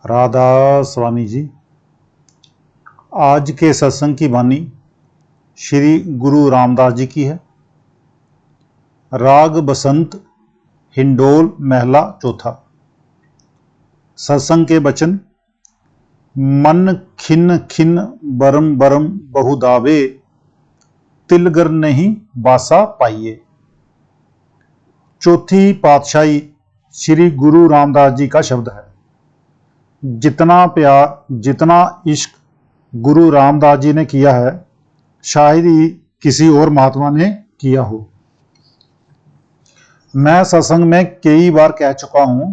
राधा स्वामी जी। आज के सत्संग की वाणी श्री गुरु रामदास जी की है। राग बसंत, हिंडोल, महला चौथा। सत्संग के वचन। मन खिन खिन बरम बरम बहुदावे, तिलगर नहीं बासा पाइए। चौथी पातशाही श्री गुरु रामदास जी का शब्द है। जितना प्यार, जितना इश्क गुरु रामदास जी ने किया है, शायद ही किसी और महात्मा ने किया हो। मैं सत्संग में कई बार कह चुका हूं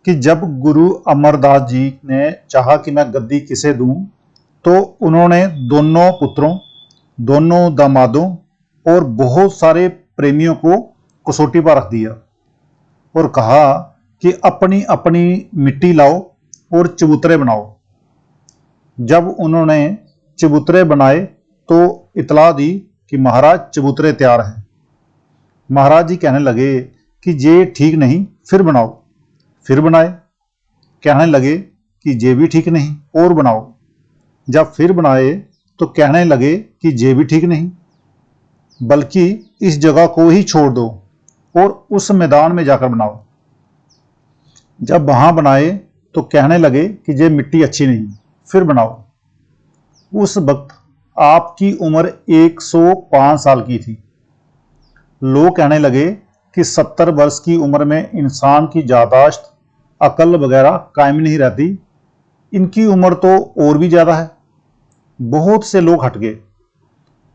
कि जब गुरु अमरदास जी ने चाहा कि मैं गद्दी किसे दूं, तो उन्होंने दोनों पुत्रों, दोनों दामादों और बहुत सारे प्रेमियों को कसौटी पर रख दिया और कहा कि अपनी अपनी मिट्टी लाओ और चबूतरे बनाओ। जब उन्होंने चबूतरे बनाए तो इतला दी कि महाराज चबूतरे तैयार हैं। महाराज जी कहने लगे कि ये ठीक नहीं, फिर बनाओ। फिर बनाए। कहने लगे कि ये भी ठीक नहीं, और बनाओ। जब फिर बनाए तो कहने लगे कि ये भी ठीक नहीं, बल्कि इस जगह को ही छोड़ दो और उस मैदान में जाकर बनाओ। जब वहां बनाए तो कहने लगे कि ये मिट्टी अच्छी नहीं, फिर बनाओ। उस वक्त आपकी उम्र 105 साल की थी। लोग कहने लगे कि 70 वर्ष की उम्र में इंसान की यादाश्त, अकल वगैरह कायम नहीं रहती, इनकी उम्र तो और भी ज़्यादा है। बहुत से लोग हट गए।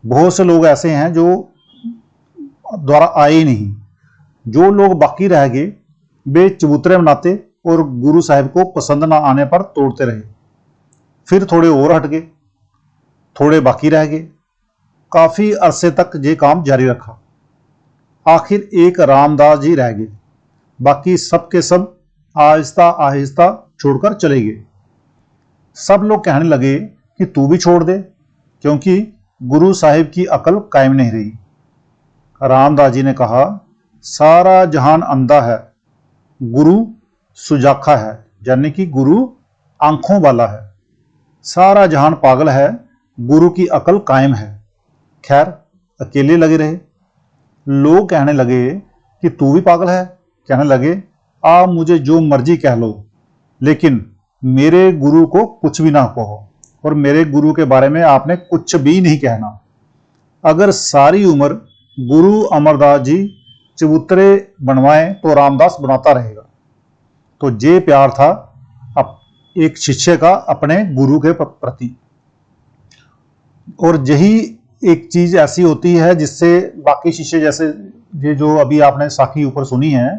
बहुत से लोग ऐसे हैं जो द्वारा आए ही नहीं। जो लोग बाकी रह गए वे चबूतरे बनाते और गुरु साहिब को पसंद ना आने पर तोड़ते रहे। फिर थोड़े और हट गए, थोड़े बाकी रह गए। काफी अरसे तक ये काम जारी रखा। आखिर एक रामदास जी रह गए। बाकी सब के सब आहिस्ता आहिस्ता छोड़कर चले गए। सब लोग कहने लगे कि तू भी छोड़ दे, क्योंकि गुरु साहिब की अकल कायम नहीं रही। रामदास जी ने कहा, सारा जहान अंधा है, गुरु सुजाखा है, यानी कि गुरु आंखों वाला है। सारा जहान पागल है, गुरु की अकल कायम है। खैर, अकेले लगे रहे। लोग कहने लगे कि तू भी पागल है। कहने लगे, आप मुझे जो मर्जी कह लो, लेकिन मेरे गुरु को कुछ भी ना कहो और मेरे गुरु के बारे में आपने कुछ भी नहीं कहना। अगर सारी उम्र गुरु अमरदास जी चबूतरे बनवाएं तो रामदास बनाता रहेगा। तो ये प्यार था एक शिष्य का अपने गुरु के प्रति। और यही एक चीज ऐसी होती है जिससे बाकी शिष्य, जैसे ये जो अभी आपने साखी ऊपर सुनी है,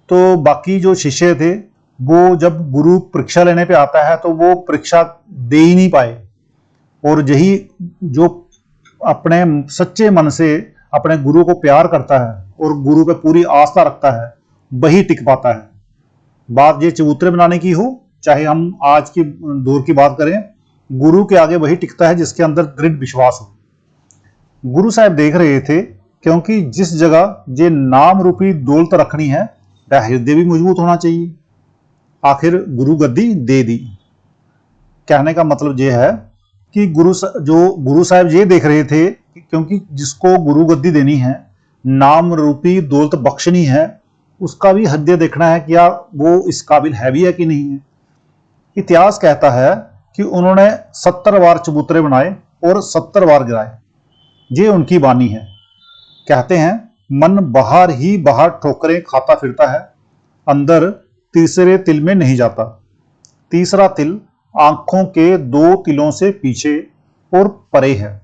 तो बाकी जो शिष्य थे वो जब गुरु परीक्षा लेने पे आता है तो वो परीक्षा दे ही नहीं पाए। और यही जो अपने सच्चे मन से अपने गुरु को प्यार करता है और गुरु पे पूरी आस्था रखता है, वही टिक पाता है। बात ये चबूतरे बनाने की हो, चाहे हम आज की दौर की बात करें, गुरु के आगे वही टिकता है जिसके अंदर दृढ़ विश्वास हो। गुरु साहब देख रहे थे, क्योंकि जिस जगह ये नाम रूपी दौलत रखनी है, वह हृदय भी मजबूत होना चाहिए। आखिर गुरु गद्दी दे दी। कहने का मतलब यह है कि गुरु साहब ये देख रहे थे, क्योंकि जिसको गुरु गद्दी देनी है, नाम रूपी दौलत बख्शनी है, उसका भी हृदय देखना है कि यार वो इस काबिल है भी है कि नहीं है। इतिहास कहता है कि उन्होंने 70 बार चबूतरे बनाए और 70 बार गिराए। ये उनकी वाणी है। कहते हैं, मन बाहर ही बाहर ठोकरें खाता फिरता है, अंदर तीसरे तिल में नहीं जाता। तीसरा तिल आंखों के 2 तिलों से पीछे और परे है।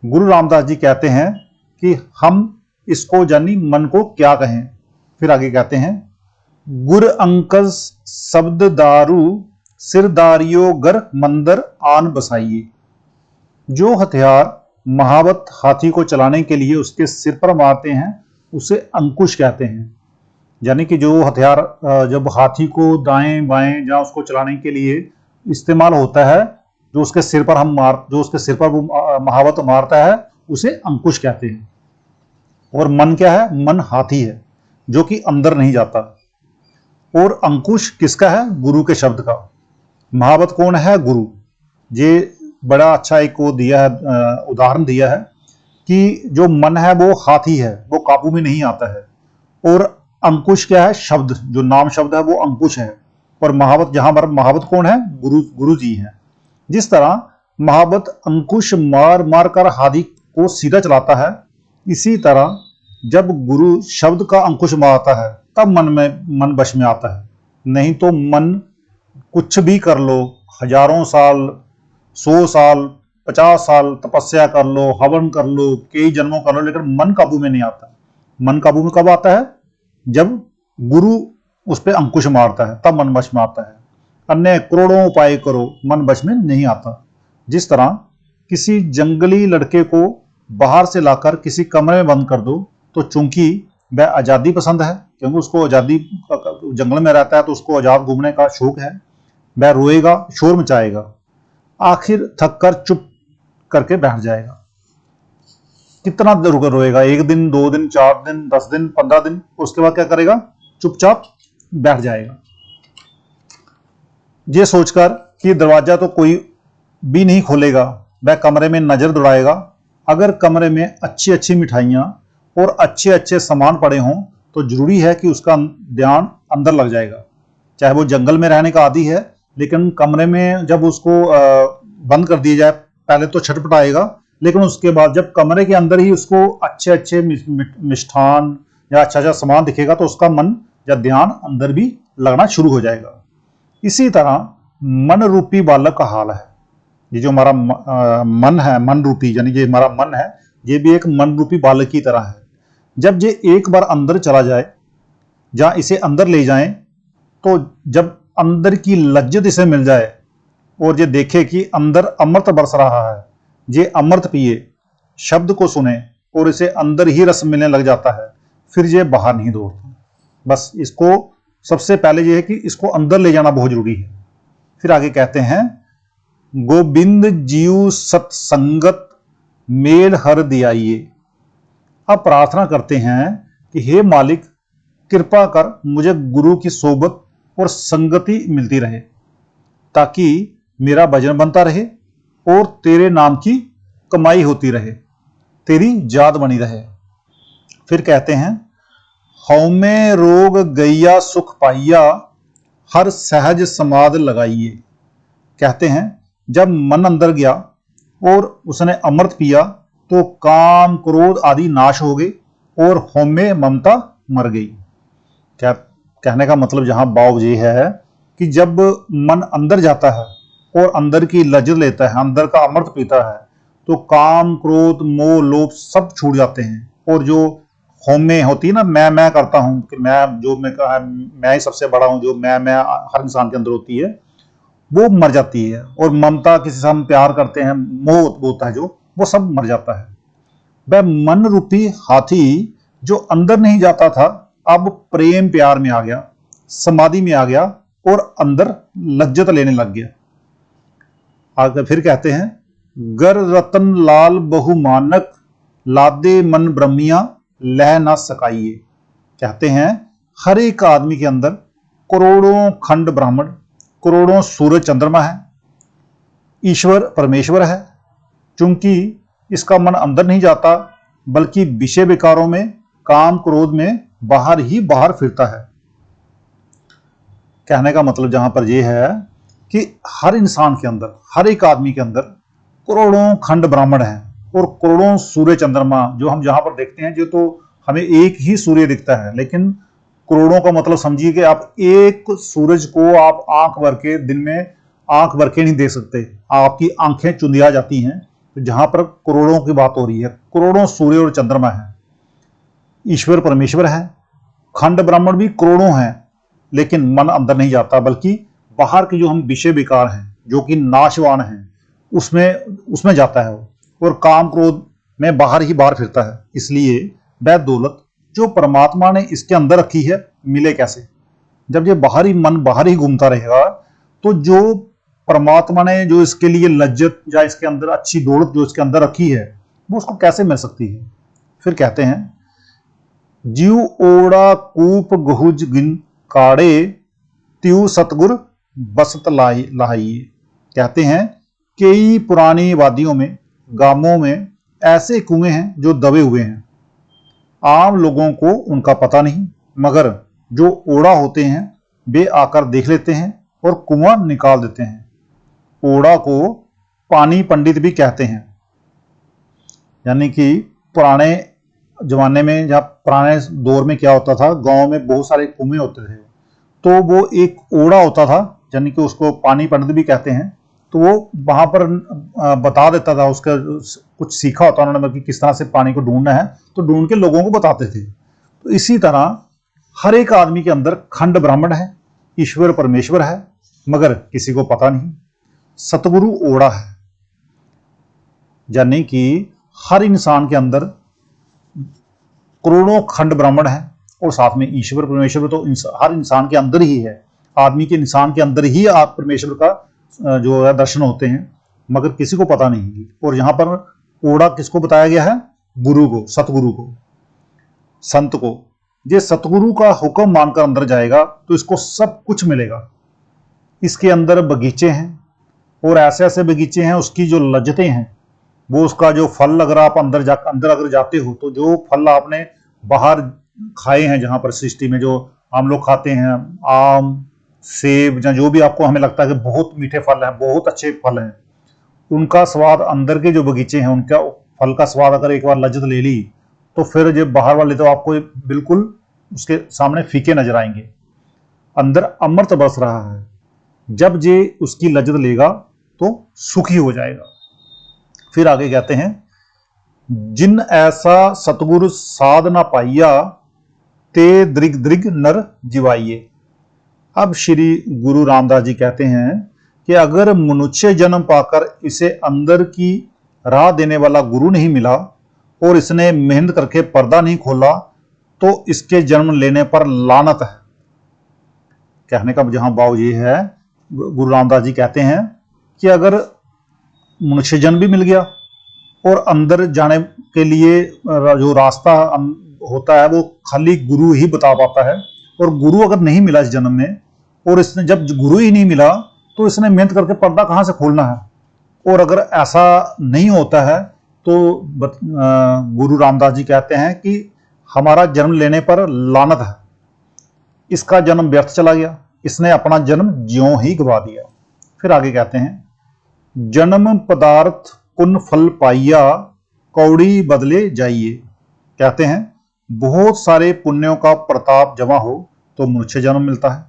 गुरु रामदास जी कहते हैं कि हम इसको जानी मन को क्या कहें। फिर आगे कहते हैं, गुर अंकस शब्द दारू, सिरदारियो गर मंदर आन बसाइए। जो हथियार महावत हाथी को चलाने के लिए उसके सिर पर मारते हैं, उसे अंकुश कहते हैं। यानी कि जो हथियार जब हाथी को दाएं बाएं या उसको चलाने के लिए इस्तेमाल होता है, जो उसके सिर पर वो महावत मारता है, उसे अंकुश कहते हैं। और मन क्या है? मन हाथी है जो कि अंदर नहीं जाता। और अंकुश किसका है? गुरु के शब्द का। महावत कौन है? गुरु। ये बड़ा अच्छा एक वो दिया है, उदाहरण दिया है कि जो मन है वो हाथी है, वो काबू में नहीं आता है। और अंकुश क्या है? शब्द, जो नाम शब्द है वो अंकुश है। और महावत, जहां पर महावत कौन है? गुरु, गुरु जी हैं। जिस तरह महावत अंकुश मार मार कर हाथी को सीधा चलाता है, इसी तरह जब गुरु शब्द का अंकुश मारता है तब मन वश में आता है। नहीं तो मन कुछ भी कर लो, हजारों साल, 100 साल, 50 साल तपस्या कर लो, हवन कर लो, कई जन्मों कर लो, लेकिन मन काबू में नहीं आता। मन काबू में कब आता है? जब गुरु उस पर अंकुश मारता है, तब मन वश में आता है। अन्य करोड़ों उपाय करो, मन वश में नहीं आता। जिस तरह किसी जंगली लड़के को बाहर से लाकर किसी कमरे में बंद कर दो, तो चूंकि वह आज़ादी पसंद है, क्योंकि उसको आज़ादी, जंगल में रहता है तो उसको आज़ाद घूमने का शौक है, वह रोएगा, शोर मचाएगा, आखिर थक कर चुप करके बैठ जाएगा। कितना देर रोएगा? 1 दिन, 2 दिन, 4 दिन, 10 दिन, 15 दिन, उसके बाद क्या करेगा? चुपचाप बैठ जाएगा। ये सोचकर कि दरवाजा तो कोई भी नहीं खोलेगा, वह कमरे में नजर दौड़ाएगा। अगर कमरे में अच्छी अच्छी मिठाइयाँ और अच्छे अच्छे सामान पड़े हों तो जरूरी है कि उसका ध्यान अंदर लग जाएगा। चाहे वो जंगल में रहने का आदी है, लेकिन कमरे में जब उसको बंद कर दिया जाए, पहले तो छटपटाएगा, लेकिन उसके बाद जब कमरे के अंदर ही उसको अच्छे अच्छे मिष्ठान या अच्छा अच्छा सामान दिखेगा तो उसका मन या ध्यान अंदर भी लगना शुरू हो जाएगा। इसी तरह मन रूपी बालक का हाल है। ये जो हमारा मन है, मन रूपी, यानी ये हमारा मन है, ये भी एक मन रूपी बालक की तरह है। जब ये एक बार अंदर चला जाए, जहाँ इसे अंदर ले जाएं, तो जब अंदर की लज्जत इसे मिल जाए और ये देखे कि अंदर अमृत बरस रहा है, ये अमृत पिए, शब्द को सुने और इसे अंदर ही रस मिलने लग जाता है, फिर ये बाहर नहीं दौड़ता। बस इसको सबसे पहले ये है कि इसको अंदर ले जाना बहुत जरूरी है। फिर आगे कहते हैं, गोविंद जीव सत्संगत मेल हर दियाइए। अब प्रार्थना करते हैं कि हे मालिक, कृपा कर मुझे गुरु की सोबत और संगति मिलती रहे, ताकि मेरा भजन बनता रहे और तेरे नाम की कमाई होती रहे, तेरी याद बनी रहे। फिर कहते हैं, हौमे रोग गैया सुख पाइया, हर सहज समाध लगाइए। कहते हैं, जब मन अंदर गया और उसने अमृत पिया तो काम क्रोध आदि नाश हो गए और हौमे ममता मर गई। क्या कहने का मतलब जहां भाव ये है कि जब मन अंदर जाता है और अंदर की लज्जत लेता है, अंदर का अमृत पीता है, तो काम क्रोध मोह लोभ सब छूट जाते हैं। और जो हौमे होती है ना, मैं करता हूं कि मैं ही सबसे बड़ा हूं, जो मैं हर इंसान के अंदर होती है, वो मर जाती है। और ममता, किसी से हम प्यार करते हैं, मोह होता है जो, वो सब मर जाता है। वह मन रूपी हाथी जो अंदर नहीं जाता था, अब प्रेम प्यार में आ गया, समाधि में आ गया और अंदर लज्जत लेने लग गया। आगे फिर कहते हैं, गर रतन लाल बहुमानक, लादे मन ब्रह्मिया लह ना सकाइए। कहते हैं, हर एक आदमी के अंदर करोड़ों खंड ब्राह्मण, करोड़ों सूरज चंद्रमा है, ईश्वर परमेश्वर है। चूंकि इसका मन अंदर नहीं जाता, बल्कि विषय विकारों में, काम क्रोध में बाहर ही बाहर फिरता है। कहने का मतलब जहां पर यह है कि हर इंसान के अंदर, हर एक आदमी के अंदर करोड़ों खंड ब्राह्मण हैं और करोड़ों सूर्य चंद्रमा, जो हम जहां पर देखते हैं, जो तो हमें एक ही सूर्य दिखता है, लेकिन करोड़ों का मतलब समझिए कि आप एक सूरज को आप आंख भर के, दिन में आंख भर के नहीं देख सकते, आपकी आंखें चुंधिया जाती हैं। तो जहां पर करोड़ों की बात हो रही है, करोड़ों सूर्य और चंद्रमा है, ईश्वर परमेश्वर है, खंड ब्राह्मण भी करोड़ों हैं, लेकिन मन अंदर नहीं जाता, बल्कि बाहर के जो हम विषय विकार हैं, जो कि नाशवान हैं, उसमें जाता है और काम क्रोध में बाहर ही बाहर फिरता है। इसलिए वह दौलत जो परमात्मा ने इसके अंदर रखी है, मिले कैसे? जब ये बाहरी मन बाहर ही घूमता रहेगा, तो जो परमात्मा ने जो इसके लिए लज्जत या इसके अंदर अच्छी दौलत जो इसके अंदर रखी है, वो उसको कैसे मिल सकती है? फिर कहते हैं, जीव ओड़ा कूप गहुज गिन काड़े, त्यू सतगुर बसत लाइए। कहते हैं कई पुरानी वादियों में, गांवों में ऐसे कुएं हैं जो दबे हुए हैं। आम लोगों को उनका पता नहीं, मगर जो ओड़ा होते हैं वे आकर देख लेते हैं और कुआं निकाल देते हैं। ओड़ा को पानी पंडित भी कहते हैं। यानी कि पुराने जमाने में, जहाँ पुराने दौर में क्या होता था, गांव में बहुत सारे कुएं होते थे, तो वो एक ओड़ा होता था, यानी कि उसको पानी पंडित भी कहते हैं। तो वो वहां पर बता देता था, उसका कुछ सीखा होता उन्होंने कि किस तरह से पानी को ढूंढना है, तो ढूंढ के लोगों को बताते थे। तो इसी तरह हर एक आदमी के अंदर खंड ब्राह्मण है, ईश्वर परमेश्वर है, मगर किसी को पता नहीं। सतगुरु ओड़ा है, यानी कि हर इंसान के अंदर करोड़ों खंड ब्राह्मण है और साथ में ईश्वर परमेश्वर तो हर इंसान के अंदर ही है। आदमी के इंसान के अंदर ही आप परमेश्वर का जो है दर्शन होते हैं, मगर किसी को पता नहीं। और यहां पर ओड़ा किसको बताया गया है? गुरु को, सतगुरु को, संत को। ये सतगुरु का हुक्म मानकर अंदर जाएगा तो इसको सब कुछ मिलेगा। इसके अंदर बगीचे हैं और ऐसे ऐसे बगीचे हैं, उसकी जो लज्जतें हैं, वो उसका जो फल, अगर आप अंदर अगर जाते हो तो जो फल आपने बाहर खाए हैं, जहां पर सृष्टि में जो हम लोग खाते हैं, आम, सेब, या जो भी आपको हमें लगता है कि बहुत मीठे फल हैं, बहुत अच्छे फल हैं, उनका स्वाद अंदर के जो बगीचे हैं, उनका फल का स्वाद अगर एक बार लज्जत ले ली तो फिर जो बाहर वाले तो आपको बिल्कुल उसके सामने फीके नजर आएंगे। अंदर अमृत बरस रहा है, जब जे उसकी लज्जत लेगा तो सुखी हो जाएगा। फिर आगे कहते हैं, जिन ऐसा सतगुरु साध ना पाइया, ते दृग दृग नर जिवाइये। अब श्री गुरु रामदास जी कहते हैं कि अगर मनुष्य जन्म पाकर इसे अंदर की राह देने वाला गुरु नहीं मिला और इसने मेहनत करके पर्दा नहीं खोला, तो इसके जन्म लेने पर लानत है। कहने का जहां भाव ये है, गुरु रामदास जी कहते हैं कि अगर मनुष्य जन्म भी मिल गया और अंदर जाने के लिए जो रास्ता होता है वो खाली गुरु ही बता पाता है, और गुरु अगर नहीं मिला इस जन्म में, और इसने जब गुरु ही नहीं मिला तो इसने मेहनत करके पर्दा कहां से खोलना है। और अगर ऐसा नहीं होता है तो गुरु रामदास जी कहते हैं कि हमारा जन्म लेने पर लानत है, इसका जन्म व्यर्थ चला गया, इसने अपना जन्म ज्यों ही गवा दिया। फिर आगे कहते हैं, जन्म पदार्थ पुण्य फल पाइया, कौड़ी बदले जाइए। कहते हैं बहुत सारे पुण्यों का प्रताप जमा हो तो मनुष्य जन्म मिलता है,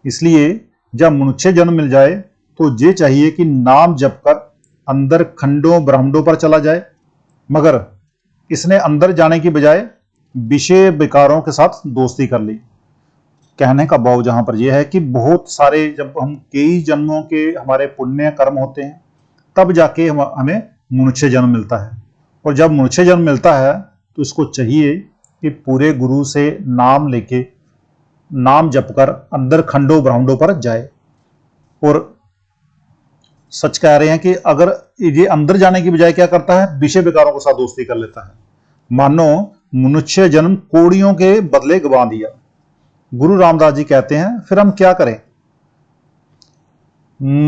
इसलिए जब मनुष्य जन्म मिल जाए तो ये चाहिए कि नाम जप कर अंदर खंडों ब्रह्मांडों पर चला जाए, मगर इसने अंदर जाने की बजाय विषय विकारों के साथ दोस्ती कर ली। कहने का भाव जहां पर यह है कि बहुत सारे, जब हम कई जन्मों के हमारे पुण्य कर्म होते हैं तब जाके हमें मनुष्य जन्म मिलता है। और जब मनुष्य जन्म मिलता है तो इसको चाहिए कि पूरे गुरु से नाम लेके, नाम जप कर अंदर खंडों ब्रह्मांडों पर जाए। और सच कह रहे हैं कि अगर ये अंदर जाने की बजाय क्या करता है, विषय विकारों के साथ दोस्ती कर लेता है। मानो मनुष्य जन्म कोड़ियों के बदले गवा दिया। गुरु रामदास जी कहते हैं फिर हम क्या करें?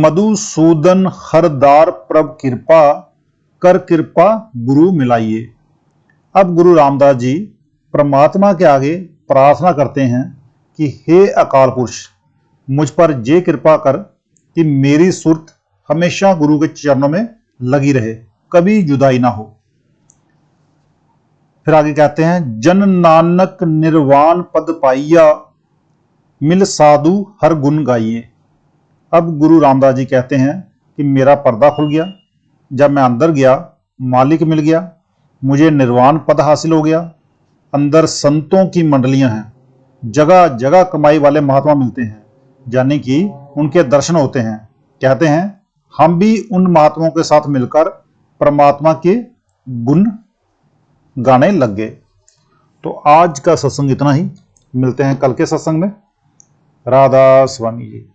मधुसूदन हरदार प्रभ कृपा, कर कृपा गुरु मिलाइए। अब गुरु रामदास जी परमात्मा के आगे प्रार्थना करते हैं कि हे अकाल पुरुष, मुझ पर ये कृपा कर कि मेरी सुरत हमेशा गुरु के चरणों में लगी रहे, कभी जुदाई ना हो। फिर आगे कहते हैं, जन नानक निर्वाण पद पाइया, मिल साधु हर गुण गाइए। अब गुरु रामदास जी कहते हैं कि मेरा पर्दा खुल गया, जब मैं अंदर गया मालिक मिल गया, मुझे निर्वाण पद हासिल हो गया। अंदर संतों की मंडलियां हैं, जगह जगह कमाई वाले महात्मा मिलते हैं, यानी कि उनके दर्शन होते हैं। कहते हैं हम भी उन महात्माओं के साथ मिलकर परमात्मा के गुण गाने लग गए। तो आज का सत्संग इतना ही, मिलते हैं कल के सत्संग में। राधा स्वामी जी।